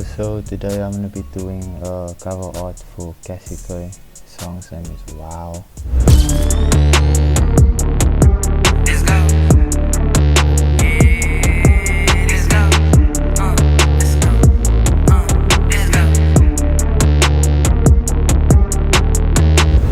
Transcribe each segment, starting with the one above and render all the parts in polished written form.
So today I'm gonna be doing cover art for Cassie Koi. Song's name is Wow. Let's go. Yeah, let's go. Let's go. Let's go.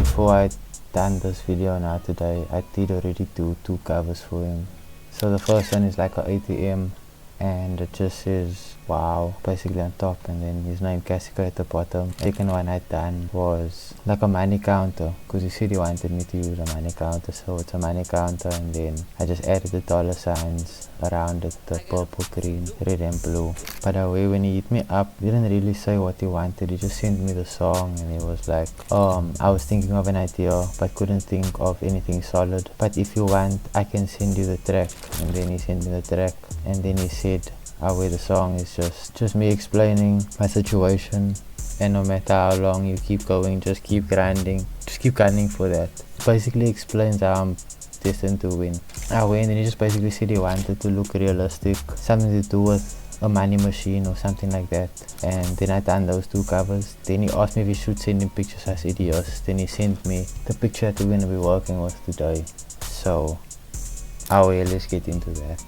Before I done this video now today, I did already do 2 covers for him. So the first one is like a ATM and it just says wow basically on top, and then his name Cassie Koi at the bottom. Second one I done was like a money counter, because he said he wanted me to use a money counter, so it's a money counter, and then I just added the dollar signs around it, the purple, green, red and blue. By the way, when he hit me up, he didn't really say what he wanted, he just sent me the song and he was like, I was thinking of an idea but couldn't think of anything solid, but if you want I can send you the track. And then he sent me the track, and then he said where the song is just me explaining my situation, and no matter how long you keep going, just keep grinding for that. Basically explains how I'm destined to win. I win, and he just basically said he wanted to look realistic, something to do with a money machine or something like that. And then I done those 2 covers. Then he asked me if he should send him pictures. I said yes. Then he sent me the picture that we're gonna be working with today. So let's get into that.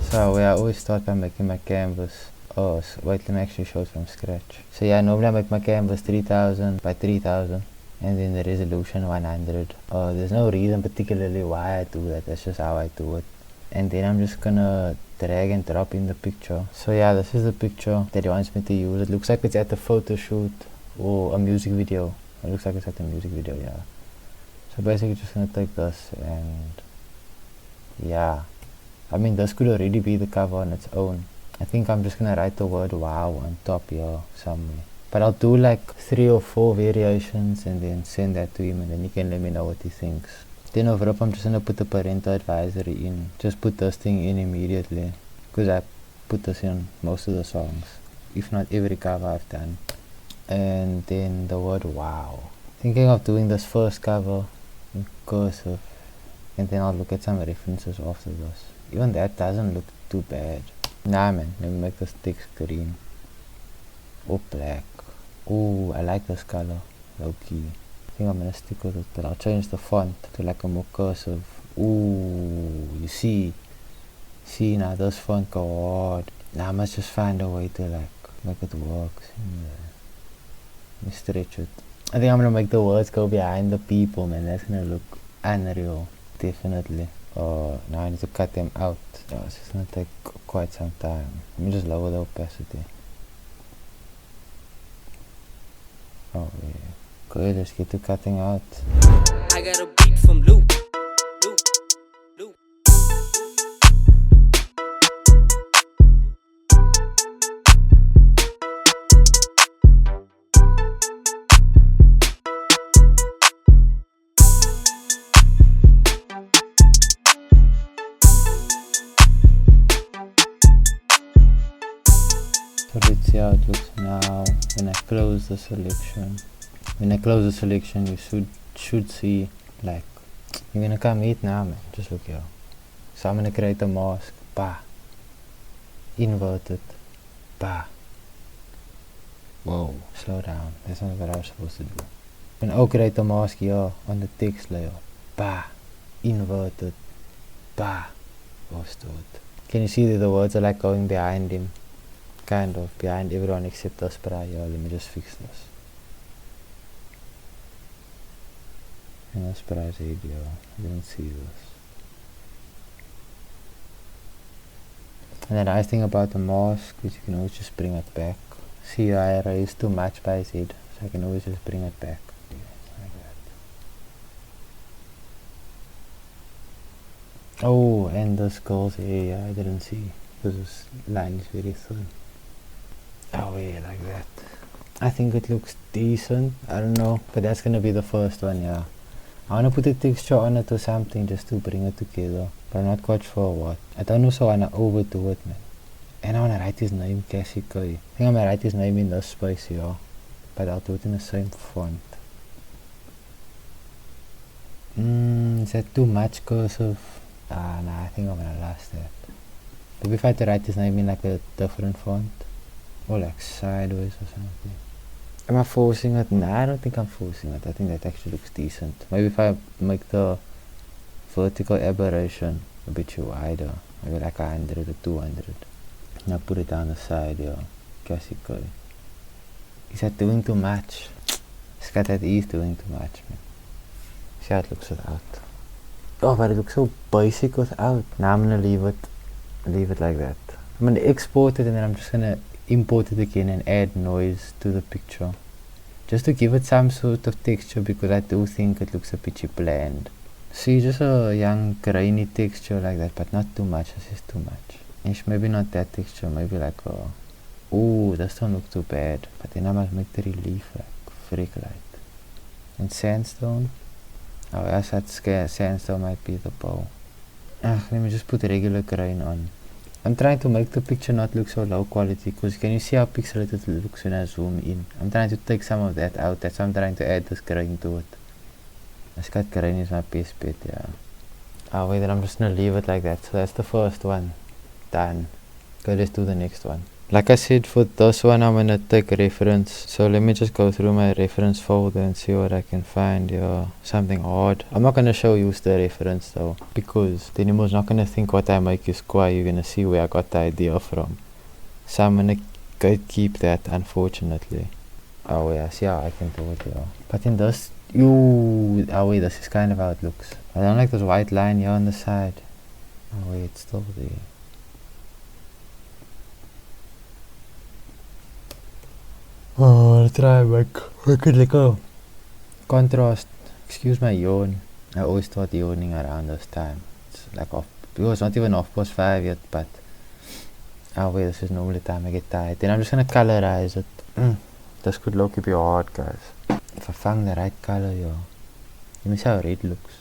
So I always start by making my canvas. Wait, let me actually show it from scratch. So yeah, normally I make my canvas 3000 by 3000, and then the resolution 100. There's no reason particularly why I do that, that's just how I do it. And then I'm just gonna drag and drop in the picture. So yeah, this is the picture that he wants me to use. It looks like it's at a photo shoot or a music video. It looks like it's at a music video, yeah. So basically just gonna take this, and yeah, I mean this could already be the cover on its own. I think I'm just gonna write the word wow on top here somewhere, but I'll do like 3 or 4 variations and then send that to him, and then he can let me know what he thinks. Then over up I'm just gonna put the parental advisory in. Just put this thing in immediately, because I put this in most of the songs, if not every cover I've done. And then the word wow. Thinking of doing this first cover in cursive, and then I'll look at some references after this. Even that doesn't look too bad. Nah man, let me make this text green or black. Ooh, I like this color, low key. I think I'm gonna stick with it, but I'll change the font to like a more cursive. Ooh, you see now this font go hard. Now I must just find a way to like make it work. Let me stretch it. I think I'm gonna make the words go behind the people, man. That's gonna look unreal, definitely. Now I need to cut them out. It's just gonna take quite some time. Let me just lower the opacity. Oh yeah. Good, let's get to cutting out. I got a beat from Luke. So let's see how it looks now when I close the selection. When I close the selection, you should see, like, you're gonna come eat now, man. Just look here. So I'm gonna create a mask. Bah. Inverted. Bah. Whoa. Slow down. That's not what I was supposed to do. I'm gonna create a mask here on the text layer. Bah. Inverted. Bah. Overstood. Can you see that the words are like going behind him? Kind of behind everyone except us, but let me just fix this. And that's price video. I didn't see this. And the nice thing about the mask is you can always just bring it back. See, I erased too much by his head, so I can always just bring it back. Like that. Oh, and this girl's hair, I didn't see, because this line is very thin. Oh yeah, like that. I think it looks decent. I don't know, but that's gonna be the first one, yeah. I wanna put a texture on it or something just to bring it together, but I'm not quite sure what. I don't also wanna overdo it, man. And I wanna write his name, Cassie Koi. I think I'm gonna write his name in this space here, but I'll do it in the same font. Is that too much cursive? Nah, I think I'm gonna last that. Maybe if I had to write his name in like a different font. Or like sideways or something. Am I forcing it? Nah, I don't think I'm forcing it. I think that actually looks decent. Maybe if I make the vertical aberration a bit wider, maybe like 100 or 200. Now put it down the side, yeah. Cassie Curry. Is that doing too much? Scott, that is doing too much, man. See how it looks without. Oh, but it looks so basic without. Now I'm gonna leave it like that. I'm gonna export it and then I'm just gonna import it again and add noise to the picture. Just to give it some sort of texture because I do think it looks a bit bland. See, just a young grainy texture like that, but not too much. This is too much. Ish, maybe not that texture, maybe like a... Ooh, this don't look too bad. But then I must make the relief like freak light. And sandstone? Oh, yes, that sandstone might be the bow. Let me just put regular grain on. I'm trying to make the picture not look so low quality because can you see how pixelated it looks when I zoom in? I'm trying to take some of that out. That's why I'm trying to add this grain to it. This cut grain is my best bet, yeah. Oh wait, then I'm just gonna leave it like that. So that's the first one. Done. Okay, let's do the next one. Like I said, for this one I'm gonna take reference. So let me just go through my reference folder and see what I can find. Yeah, something odd. I'm not gonna show you the reference though, because the animal's not gonna think what I make is square. You're gonna see where I got the idea from. So I'm gonna keep that, unfortunately. Oh yeah, see how I can do it, yeah. But in this, oh wait, this is kind of how it looks. I don't like this white line here on the side. Oh wait, it's still there. Oh, I'll try and make it like a contrast. Excuse my yawn. I always start yawning around this time. It's like off. It's not even 5:30 yet, but oh wait, this is normally the time I get tired. Then I'm just gonna colorize it. This could look a bit hard, guys. If I find the right color, yeah. Let me see how red looks.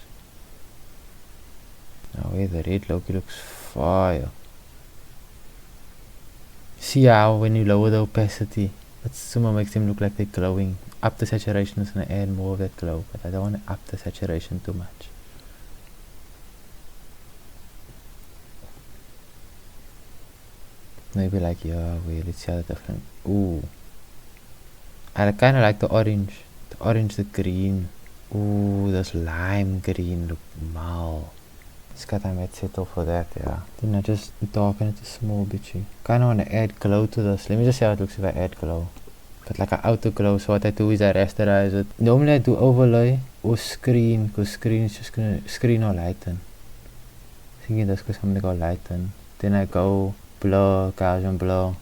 Oh wait, the red Loki looks fire. See how when you lower the opacity, it somehow makes them look like they're glowing. Up the saturation is going to add more of that glow, but I don't want to up the saturation too much. Maybe like, yeah, wait, let's see how the different. Ooh. I kind of like the orange. The orange, the green. Ooh, this lime green look mal. Scott, I might settle for that, yeah. Then I just darken it a small bitchy. Kinda wanna add glow to this. Let me just see how it looks if I add glow. But like an auto glow, so what I do is I rasterize it. Normally I do overlay or screen, because screen is just gonna screen or lighten. Thinking this because I'm gonna go lighten. Then I go blur, Gaussian blur,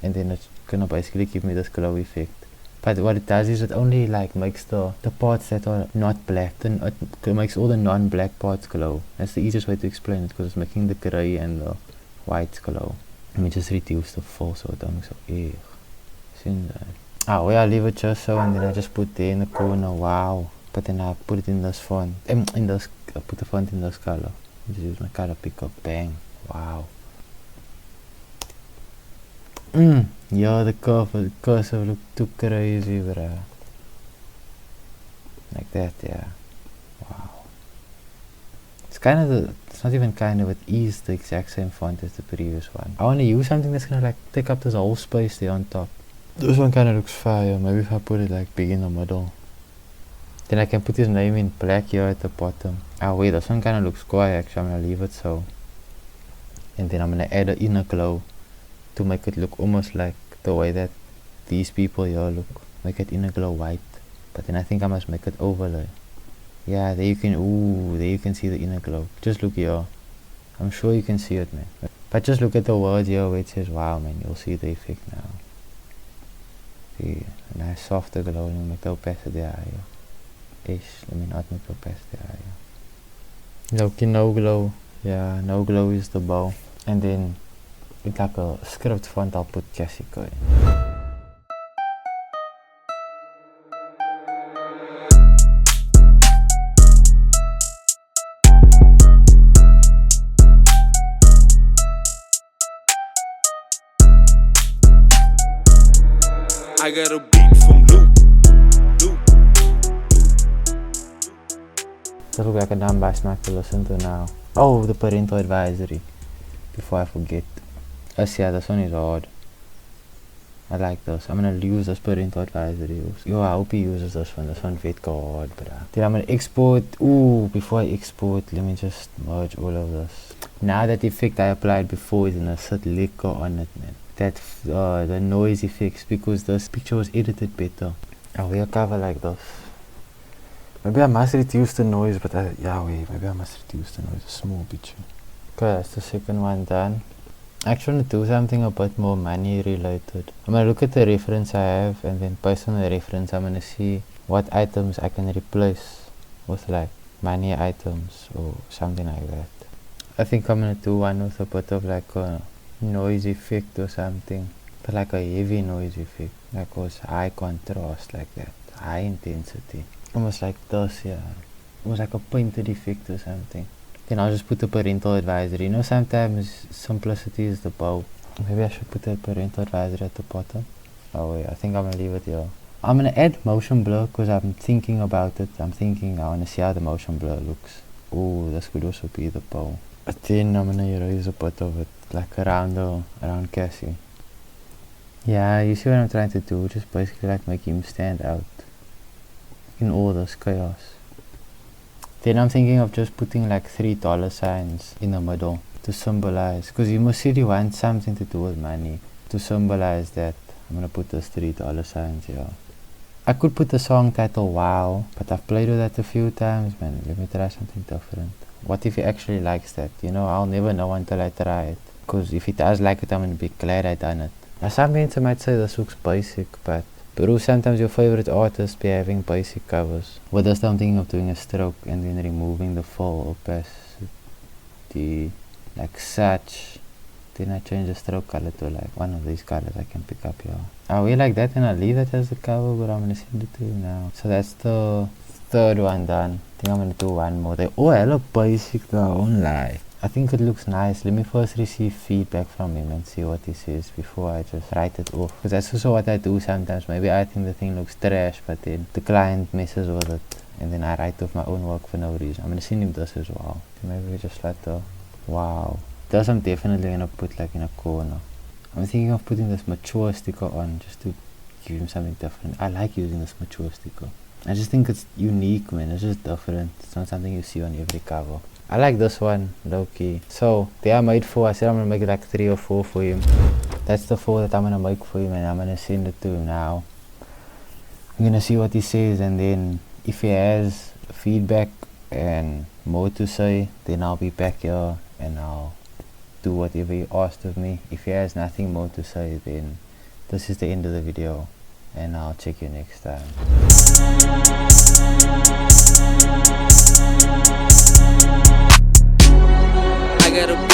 and then it's gonna basically give me this glow effect. But what it does is it only like makes the parts that are not black, then it makes all the non-black parts glow. That's the easiest way to explain it because it's making the grey and the whites glow. Let me just reduce the full so it don't look so eeg. Seen that? Oh well, I leave it just so and then I just put there in the corner, wow. But then I put it in this font, I put the font in this color. I just use my color picker, bang, wow. Yeah, the cursor look too crazy, bruh. Like that, yeah. Wow. It's not even kind of, it is the exact same font as the previous one. I want to use something that's gonna like take up this whole space there on top. This one kind of looks fire. Maybe if I put it like big in the middle. Then I can put his name in black here at the bottom. Oh wait, this one kind of looks quiet actually. I'm gonna leave it so. And then I'm gonna add an inner glow to make it look almost like the way that these people here look. Make it inner glow white. But then I think I must make it overlay. Yeah, there you can see the inner glow. Just look here. I'm sure you can see it, man. But just look at the word here where it says wow, man. You'll see the effect now. See, a nice softer glow. Let me make the opacity higher. Let me not make the opacity higher. Loki, no glow. Yeah, no glow is the bow. And then with like a script font, I'll put Jessica in. I got a beat from Luke. This looks like a dumb bass smack to listen to now. Oh, the parental advisory. Before I forget. Yeah, this one is hard. I like this. I'm gonna use this parental advisory. Yo, I hope he uses this one. This one fit hard, bruh. Then I'm gonna export. Ooh, before I export, let me just merge all of this. Now that effect I applied before is gonna sit liquor on it, man. That the noise effects, because this picture was edited better. I will cover like this. Maybe I must reduce the noise, but maybe I must reduce the noise a small bit. Okay, that's the second one done. I actually want to do something a bit more money related. I'm gonna look at the reference I have, and then based on the reference I'm gonna see what items I can replace with like money items or something like that. I think I'm gonna do one with a bit of like a noise effect or something, but like a heavy noise effect, like was high contrast, like that, high intensity, almost like this, yeah, almost like a pointed effect or something. Then I'll just put the parental advisory. You know, sometimes simplicity is the bow. Maybe I should put the parental advisory at the bottom. Oh wait, I think I'm gonna leave it here. I'm gonna add motion blur because I'm thinking about it. I wanna see how the motion blur looks. Ooh, this could also be the bow. But then I'm gonna erase a bit of it, like around Cassie. Yeah, you see what I'm trying to do? Just basically like make him stand out in all this chaos. Then I'm thinking of just putting like $3 signs in the middle to symbolize, because you must really want something to do with money. To symbolize that, I'm gonna put those $3 signs here. I could put the song title Wow, but I've played with that a few times, man. Let me try something different. What if he actually likes that? You know, I'll never know until I try it. Because if he does like it, I'm gonna be glad I done it. Now some people might say this looks basic, but bro, sometimes your favorite artists be having basic covers. With this I'm thinking of doing a stroke and then removing the full opacity, like such. Then I change the stroke color to like one of these colors I can pick up here. I will like that and I'll leave that as the cover, but I'm gonna send it to you now. So that's the third one done. I think I'm gonna do one more. They all hella basic though, I won't lie. I think it looks nice. Let me first receive feedback from him and see what he says before I just write it off. Because that's also what I do sometimes. Maybe I think the thing looks trash, but then the client messes with it. And then I write off my own work for no reason. I'm going to send him this as well. Maybe we just let the... Wow. This I'm definitely going to put like in a corner. I'm thinking of putting this mature sticker on just to give him something different. I like using this mature sticker. I just think it's unique, man. It's just different. It's not something you see on every cover. I like this one, low key. So they are made 4. I said I'm gonna make like 3 or 4 for him. That's the 4 that I'm gonna make for him, and I'm gonna send it to him now. I'm gonna see what he says, and then if he has feedback and more to say, then I'll be back here and I'll do whatever he asked of me. If he has nothing more to say, then this is the end of the video, and I'll check you next time. I got a